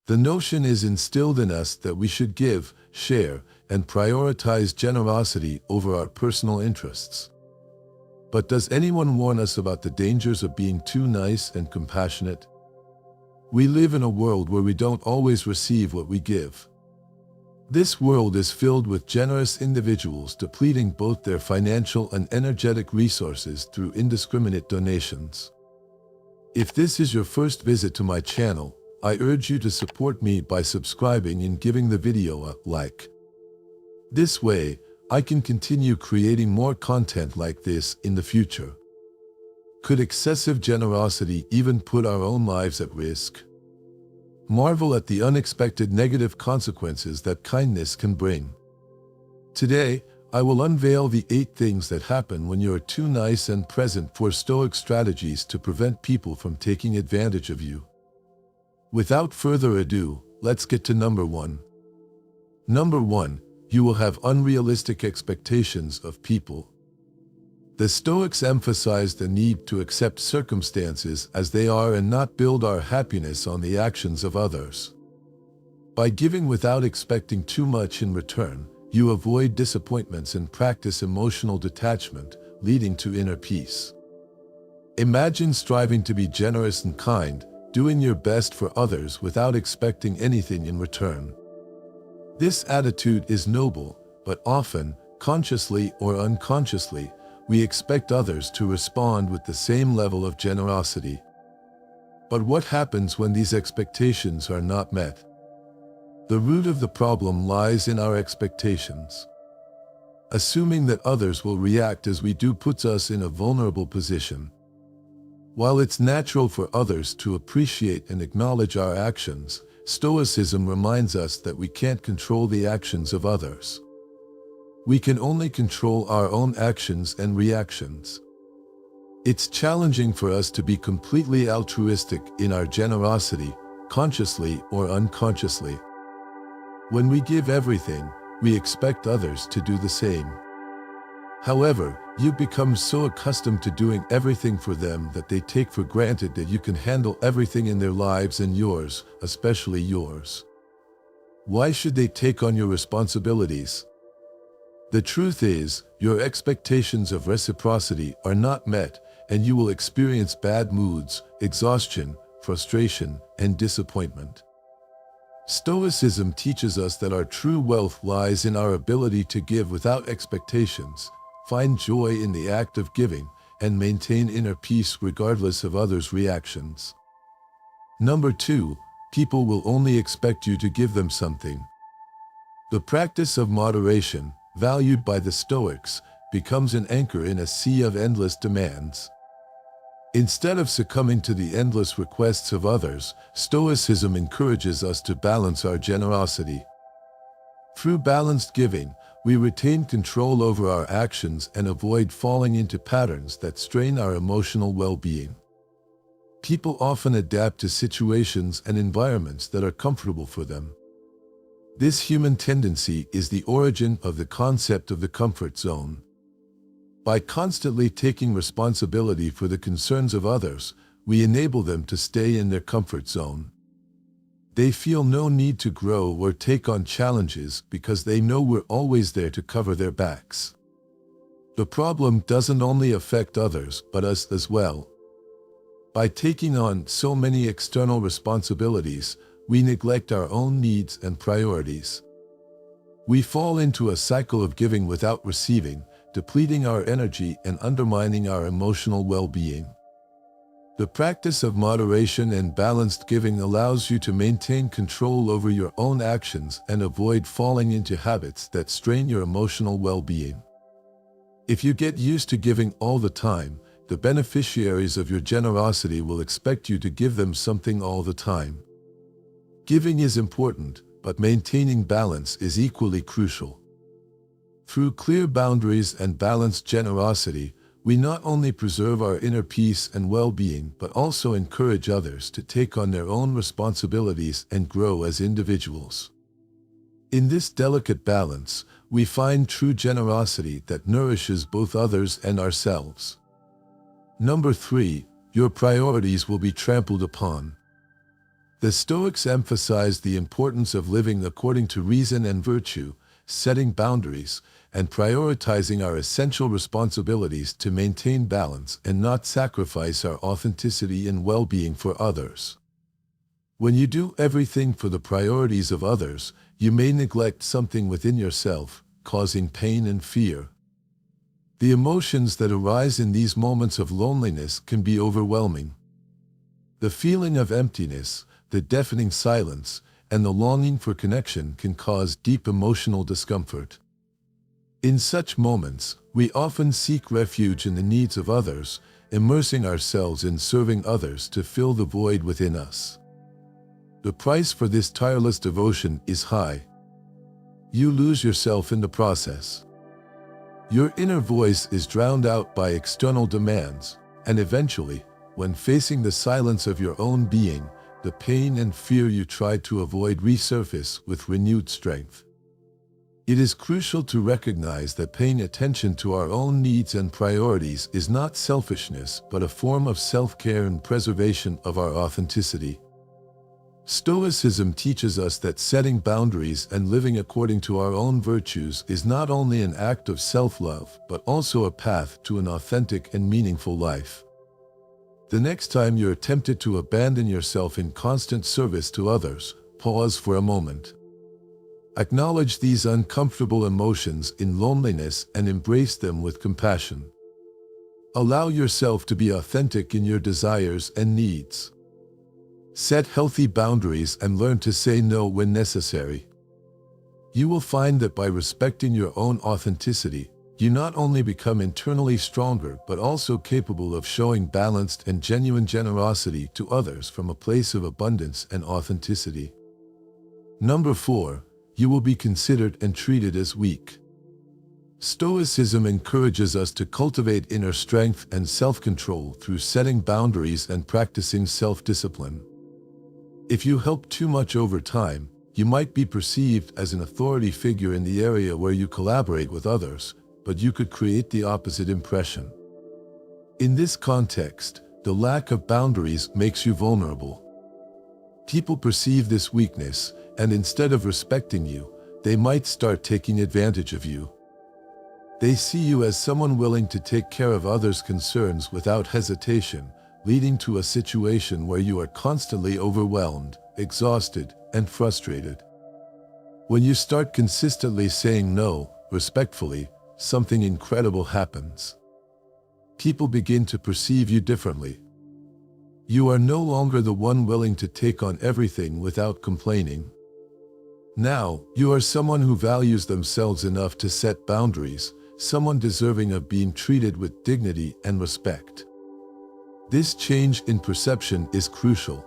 The notion is instilled in us that we should give, share, and prioritize generosity over our personal interests. But does anyone warn us about the dangers of being too nice and compassionate? We live in a world where we don't always receive what we give. This world is filled with generous individuals depleting both their financial and energetic resources through indiscriminate donations. If this is your first visit to my channel, I urge you to support me by subscribing and giving the video a like. This way, I can continue creating more content like this in the future. Could excessive generosity even put our own lives at risk? Marvel at the unexpected negative consequences that kindness can bring. Today, I will unveil the 8 things that happen when you are too nice and present, for Stoic strategies to prevent people from taking advantage of you. Without further ado, let's get to number 1. Number 1, you will have unrealistic expectations of people. The Stoics emphasize the need to accept circumstances as they are and not build our happiness on the actions of others. By giving without expecting too much in return, you avoid disappointments and practice emotional detachment, leading to inner peace. Imagine striving to be generous and kind, doing your best for others without expecting anything in return. This attitude is noble, but often, consciously or unconsciously, we expect others to respond with the same level of generosity. But what happens when these expectations are not met? The root of the problem lies in our expectations. Assuming that others will react as we do puts us in a vulnerable position. While it's natural for others to appreciate and acknowledge our actions, Stoicism reminds us that we can't control the actions of others. We can only control our own actions and reactions. It's challenging for us to be completely altruistic in our generosity, consciously or unconsciously. When we give everything, we expect others to do the same. However, you become so accustomed to doing everything for them that they take for granted that you can handle everything in their lives and yours, especially yours. Why should they take on your responsibilities? The truth is, your expectations of reciprocity are not met, and you will experience bad moods, exhaustion, frustration, and disappointment. Stoicism teaches us that our true wealth lies in our ability to give without expectations, find joy in the act of giving, and maintain inner peace regardless of others' reactions. Number 2, people will only expect you to give them something. The practice of moderation, valued by the Stoics, becomes an anchor in a sea of endless demands. Instead of succumbing to the endless requests of others, Stoicism encourages us to balance our generosity. Through balanced giving, we retain control over our actions and avoid falling into patterns that strain our emotional well-being. People often adapt to situations and environments that are comfortable for them. This human tendency is the origin of the concept of the comfort zone. By constantly taking responsibility for the concerns of others, we enable them to stay in their comfort zone. They feel no need to grow or take on challenges because they know we're always there to cover their backs. The problem doesn't only affect others, but us as well. By taking on so many external responsibilities, we neglect our own needs and priorities. We fall into a cycle of giving without receiving, depleting our energy and undermining our emotional well-being. The practice of moderation and balanced giving allows you to maintain control over your own actions and avoid falling into habits that strain your emotional well-being. If you get used to giving all the time, the beneficiaries of your generosity will expect you to give them something all the time. Giving is important, but maintaining balance is equally crucial. Through clear boundaries and balanced generosity, we not only preserve our inner peace and well-being, but also encourage others to take on their own responsibilities and grow as individuals. In this delicate balance, we find true generosity that nourishes both others and ourselves. Number 3, your priorities will be trampled upon. The Stoics emphasized the importance of living according to reason and virtue, setting boundaries, and prioritizing our essential responsibilities to maintain balance and not sacrifice our authenticity and well-being for others. When you do everything for the priorities of others, you may neglect something within yourself, causing pain and fear. The emotions that arise in these moments of loneliness can be overwhelming. The feeling of emptiness, the deafening silence, and the longing for connection can cause deep emotional discomfort. In such moments, we often seek refuge in the needs of others, immersing ourselves in serving others to fill the void within us. The price for this tireless devotion is high. You lose yourself in the process. Your inner voice is drowned out by external demands, and eventually, when facing the silence of your own being, the pain and fear you tried to avoid resurface with renewed strength. It is crucial to recognize that paying attention to our own needs and priorities is not selfishness, but a form of self-care and preservation of our authenticity. Stoicism teaches us that setting boundaries and living according to our own virtues is not only an act of self-love, but also a path to an authentic and meaningful life. The next time you're tempted to abandon yourself in constant service to others, pause for a moment. Acknowledge these uncomfortable emotions in loneliness and embrace them with compassion. Allow yourself to be authentic in your desires and needs. Set healthy boundaries and learn to say no when necessary. You will find that by respecting your own authenticity, you not only become internally stronger but also capable of showing balanced and genuine generosity to others from a place of abundance and authenticity. Number 4. You will be considered and treated as weak. Stoicism encourages us to cultivate inner strength and self-control through setting boundaries and practicing self-discipline. If you help too much over time, you might be perceived as an authority figure in the area where you collaborate with others, but you could create the opposite impression. In this context, the lack of boundaries makes you vulnerable. People perceive this weakness, and instead of respecting you, they might start taking advantage of you. They see you as someone willing to take care of others' concerns without hesitation, leading to a situation where you are constantly overwhelmed, exhausted, and frustrated. When you start consistently saying no, respectfully, something incredible happens. People begin to perceive you differently. You are no longer the one willing to take on everything without complaining. Now, you are someone who values themselves enough to set boundaries, someone deserving of being treated with dignity and respect. This change in perception is crucial.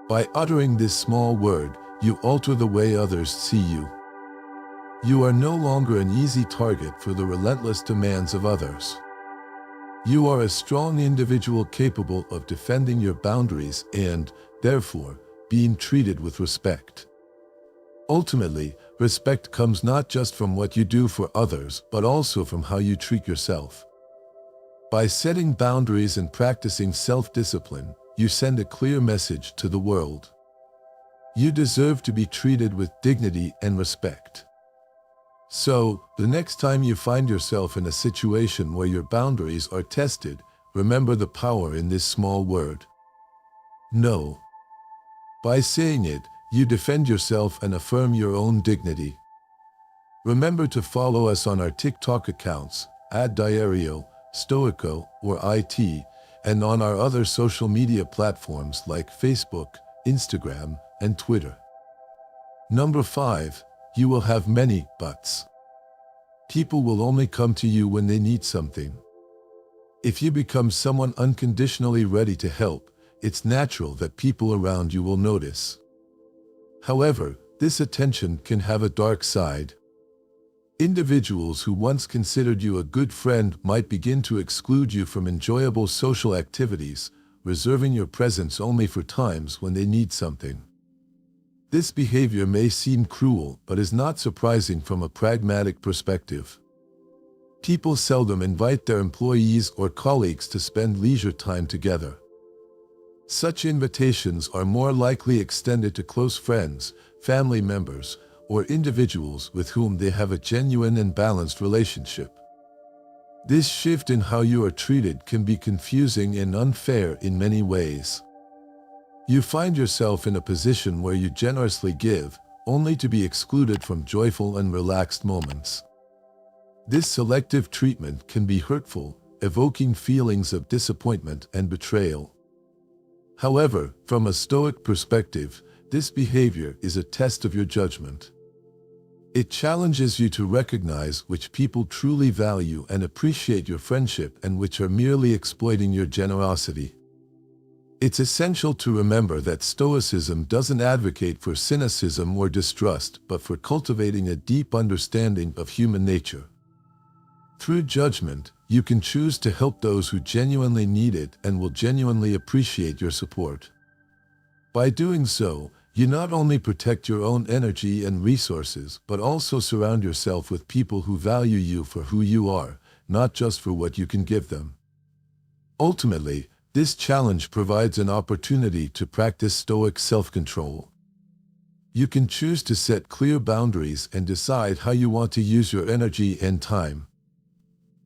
By uttering this small word, you alter the way others see you. You are no longer an easy target for the relentless demands of others. You are a strong individual capable of defending your boundaries and, therefore, being treated with respect. Ultimately, respect comes not just from what you do for others, but also from how you treat yourself. By setting boundaries and practicing self-discipline, you send a clear message to the world. You deserve to be treated with dignity and respect. So, the next time you find yourself in a situation where your boundaries are tested, remember the power in this small word. No. By saying it, you defend yourself and affirm your own dignity. Remember to follow us on our TikTok accounts, @Diario, Stoico, or IT, and on our other social media platforms like Facebook, Instagram, and Twitter. Number 5. You will have many buts. People will only come to you when they need something. If you become someone unconditionally ready to help, it's natural that people around you will notice. However, this attention can have a dark side. Individuals who once considered you a good friend might begin to exclude you from enjoyable social activities, reserving your presence only for times when they need something. This behavior may seem cruel, but is not surprising from a pragmatic perspective. People seldom invite their employees or colleagues to spend leisure time together. Such invitations are more likely extended to close friends, family members, or individuals with whom they have a genuine and balanced relationship. This shift in how you are treated can be confusing and unfair in many ways. You find yourself in a position where you generously give, only to be excluded from joyful and relaxed moments. This selective treatment can be hurtful, evoking feelings of disappointment and betrayal. However, from a Stoic perspective, this behavior is a test of your judgment. It challenges you to recognize which people truly value and appreciate your friendship and which are merely exploiting your generosity. It's essential to remember that Stoicism doesn't advocate for cynicism or distrust, but for cultivating a deep understanding of human nature. Through judgment, you can choose to help those who genuinely need it and will genuinely appreciate your support. By doing so, you not only protect your own energy and resources, but also surround yourself with people who value you for who you are, not just for what you can give them. Ultimately, this challenge provides an opportunity to practice Stoic self-control. You can choose to set clear boundaries and decide how you want to use your energy and time.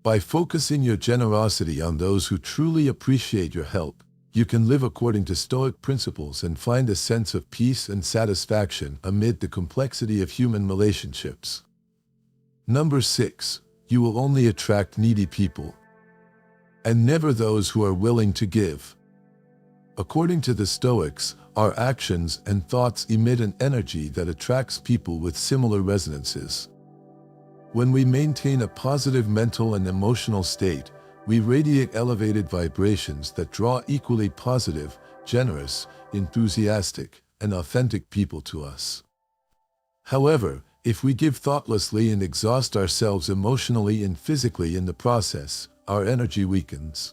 By focusing your generosity on those who truly appreciate your help, you can live according to Stoic principles and find a sense of peace and satisfaction amid the complexity of human relationships. Number 6. You will only attract needy people, and never those who are willing to give. According to the Stoics, our actions and thoughts emit an energy that attracts people with similar resonances. When we maintain a positive mental and emotional state, we radiate elevated vibrations that draw equally positive, generous, enthusiastic, and authentic people to us. However, if we give thoughtlessly and exhaust ourselves emotionally and physically in the process, our energy weakens.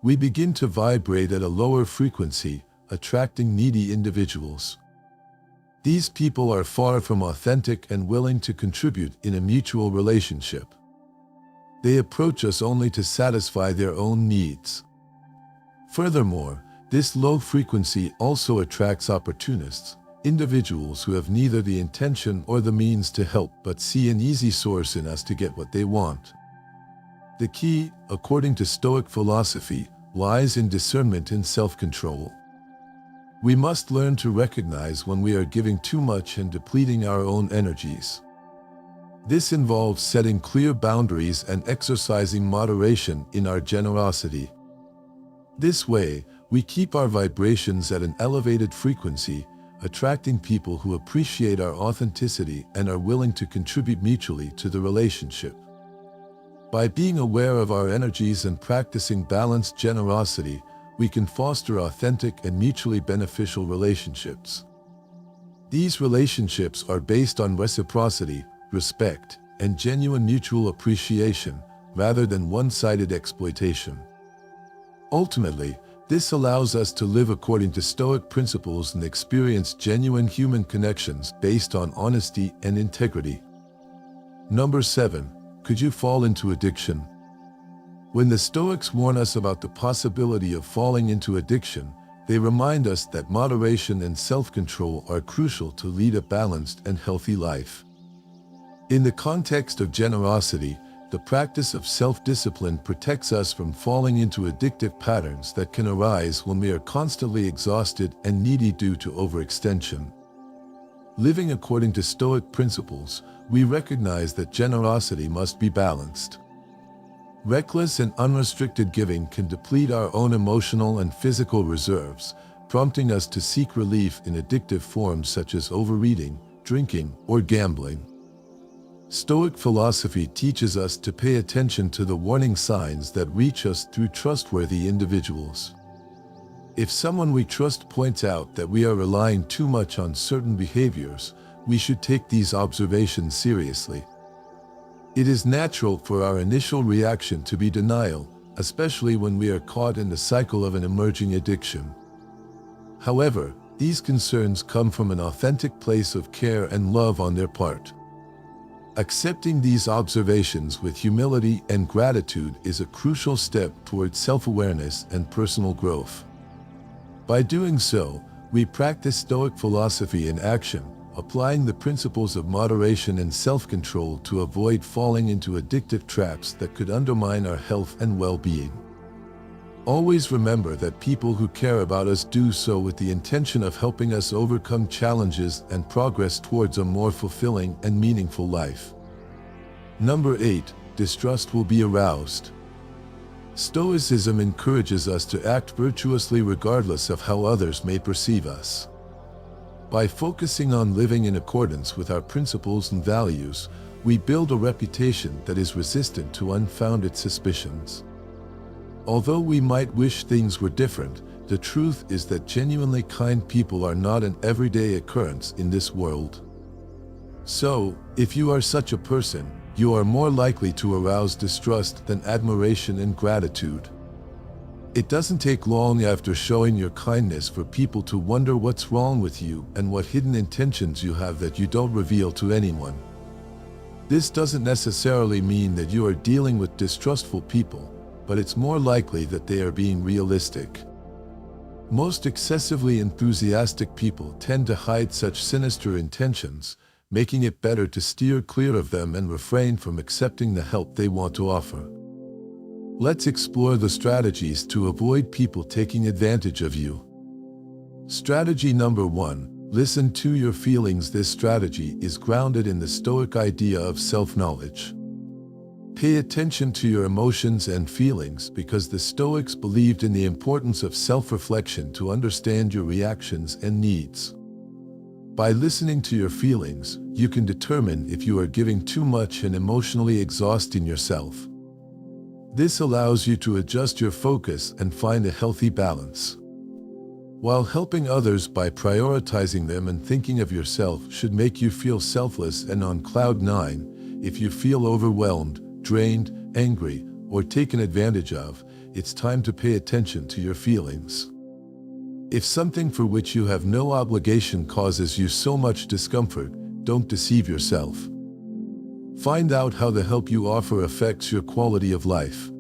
We begin to vibrate at a lower frequency, attracting needy individuals. These people are far from authentic and willing to contribute in a mutual relationship. They approach us only to satisfy their own needs. Furthermore, this low frequency also attracts opportunists, individuals who have neither the intention or the means to help but see an easy source in us to get what they want. The key, according to Stoic philosophy, lies in discernment and self-control. We must learn to recognize when we are giving too much and depleting our own energies. This involves setting clear boundaries and exercising moderation in our generosity. This way, we keep our vibrations at an elevated frequency, attracting people who appreciate our authenticity and are willing to contribute mutually to the relationship. By being aware of our energies and practicing balanced generosity, we can foster authentic and mutually beneficial relationships. These relationships are based on reciprocity, respect, and genuine mutual appreciation, rather than one-sided exploitation. Ultimately, this allows us to live according to Stoic principles and experience genuine human connections based on honesty and integrity. Number 7. Could you fall into addiction? When the Stoics warn us about the possibility of falling into addiction, they remind us that moderation and self-control are crucial to lead a balanced and healthy life. In the context of generosity, the practice of self-discipline protects us from falling into addictive patterns that can arise when we are constantly exhausted and needy due to overextension. Living according to Stoic principles, we recognize that generosity must be balanced. Reckless and unrestricted giving can deplete our own emotional and physical reserves, prompting us to seek relief in addictive forms such as overeating, drinking, or gambling. Stoic philosophy teaches us to pay attention to the warning signs that reach us through trustworthy individuals. If someone we trust points out that we are relying too much on certain behaviors, we should take these observations seriously. It is natural for our initial reaction to be denial, especially when we are caught in the cycle of an emerging addiction. However, these concerns come from an authentic place of care and love on their part. Accepting these observations with humility and gratitude is a crucial step toward self-awareness and personal growth. By doing so, we practice Stoic philosophy in action, applying the principles of moderation and self-control to avoid falling into addictive traps that could undermine our health and well-being. Always remember that people who care about us do so with the intention of helping us overcome challenges and progress towards a more fulfilling and meaningful life. Number 8. Distrust will be aroused. Stoicism encourages us to act virtuously regardless of how others may perceive us. By focusing on living in accordance with our principles and values, we build a reputation that is resistant to unfounded suspicions. Although we might wish things were different, the truth is that genuinely kind people are not an everyday occurrence in this world. So, if you are such a person, you are more likely to arouse distrust than admiration and gratitude. It doesn't take long after showing your kindness for people to wonder what's wrong with you and what hidden intentions you have that you don't reveal to anyone. This doesn't necessarily mean that you are dealing with distrustful people, but it's more likely that they are being realistic. Most excessively enthusiastic people tend to hide such sinister intentions, making it better to steer clear of them and refrain from accepting the help they want to offer. Let's explore the strategies to avoid people taking advantage of you. Strategy number 1. Listen to your feelings. This strategy is grounded in the Stoic idea of self-knowledge. Pay attention to your emotions and feelings because the Stoics believed in the importance of self-reflection to understand your reactions and needs. By listening to your feelings, you can determine if you are giving too much and emotionally exhausting yourself. This allows you to adjust your focus and find a healthy balance. While helping others by prioritizing them and thinking of yourself should make you feel selfless and on cloud nine, if you feel overwhelmed, drained, angry, or taken advantage of, it's time to pay attention to your feelings. If something for which you have no obligation causes you so much discomfort, don't deceive yourself. Find out how the help you offer affects your quality of life.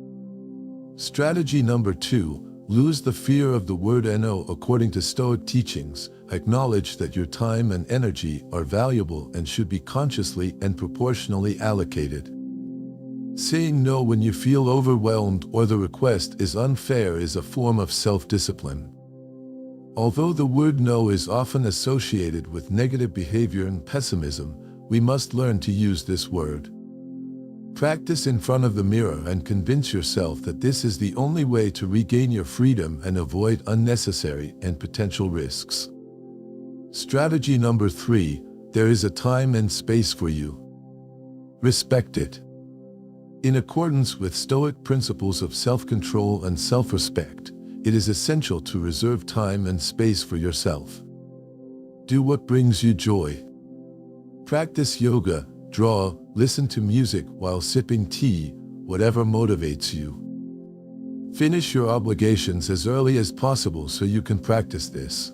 Strategy number 2. Lose the fear of the word no. According to Stoic teachings, acknowledge that your time and energy are valuable and should be consciously and proportionally allocated. Saying no when you feel overwhelmed or the request is unfair is a form of self-discipline. Although the word no is often associated with negative behavior and pessimism, we must learn to use this word. Practice in front of the mirror and convince yourself that this is the only way to regain your freedom and avoid unnecessary and potential risks. Strategy number 3. There is a time and space for you. Respect it. In accordance with Stoic principles of self-control and self-respect, it is essential to reserve time and space for yourself. Do what brings you joy. Practice yoga, draw, listen to music while sipping tea, whatever motivates you. Finish your obligations as early as possible so you can practice this.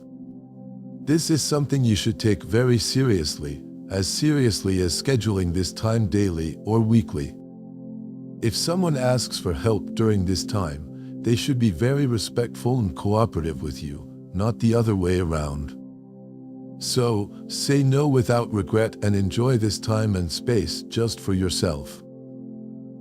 This is something you should take very seriously as scheduling this time daily or weekly. If someone asks for help during this time, they should be very respectful and cooperative with you, not the other way around. So, say no without regret and enjoy this time and space just for yourself.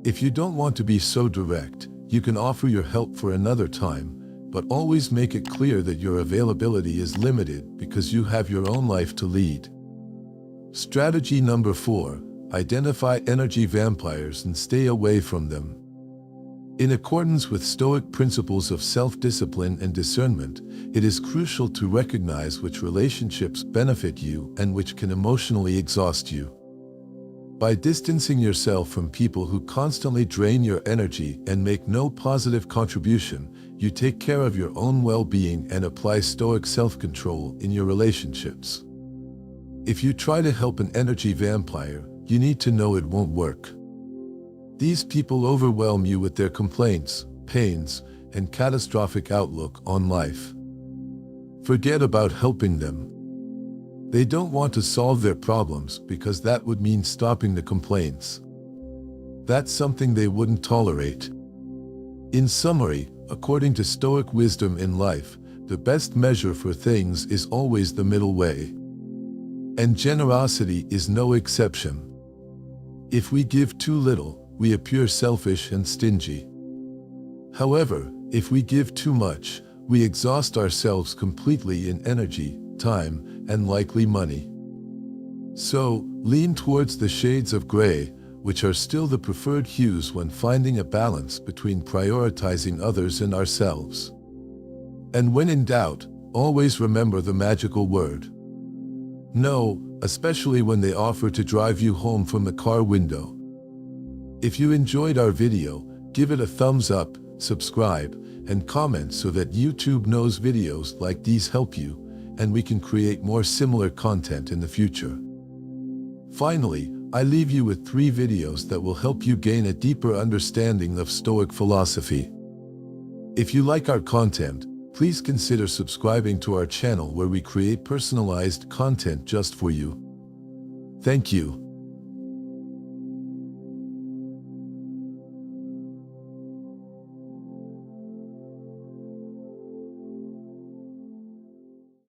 If you don't want to be so direct, you can offer your help for another time, but always make it clear that your availability is limited because you have your own life to lead. Strategy number 4. Identify energy vampires and stay away from them. In accordance with Stoic principles of self-discipline and discernment, it is crucial to recognize which relationships benefit you and which can emotionally exhaust you. By distancing yourself from people who constantly drain your energy and make no positive contribution, you take care of your own well-being and apply Stoic self-control in your relationships. If you try to help an energy vampire, you need to know it won't work. These people overwhelm you with their complaints, pains, and catastrophic outlook on life. Forget about helping them. They don't want to solve their problems because that would mean stopping the complaints. That's something they wouldn't tolerate. In summary, according to Stoic wisdom in life, the best measure for things is always the middle way. And generosity is no exception. If we give too little, we appear selfish and stingy. However, if we give too much, we exhaust ourselves completely in energy, time, and likely money. So, lean towards the shades of gray, which are still the preferred hues when finding a balance between prioritizing others and ourselves. And when in doubt, always remember the magical word no, especially when they offer to drive you home from the car window. If you enjoyed our video, give it a thumbs up, subscribe, and comment so that YouTube knows videos like these help you, and we can create more similar content in the future. Finally, I leave you with 3 videos that will help you gain a deeper understanding of Stoic philosophy. If you like our content, please consider subscribing to our channel where we create personalized content just for you. Thank you.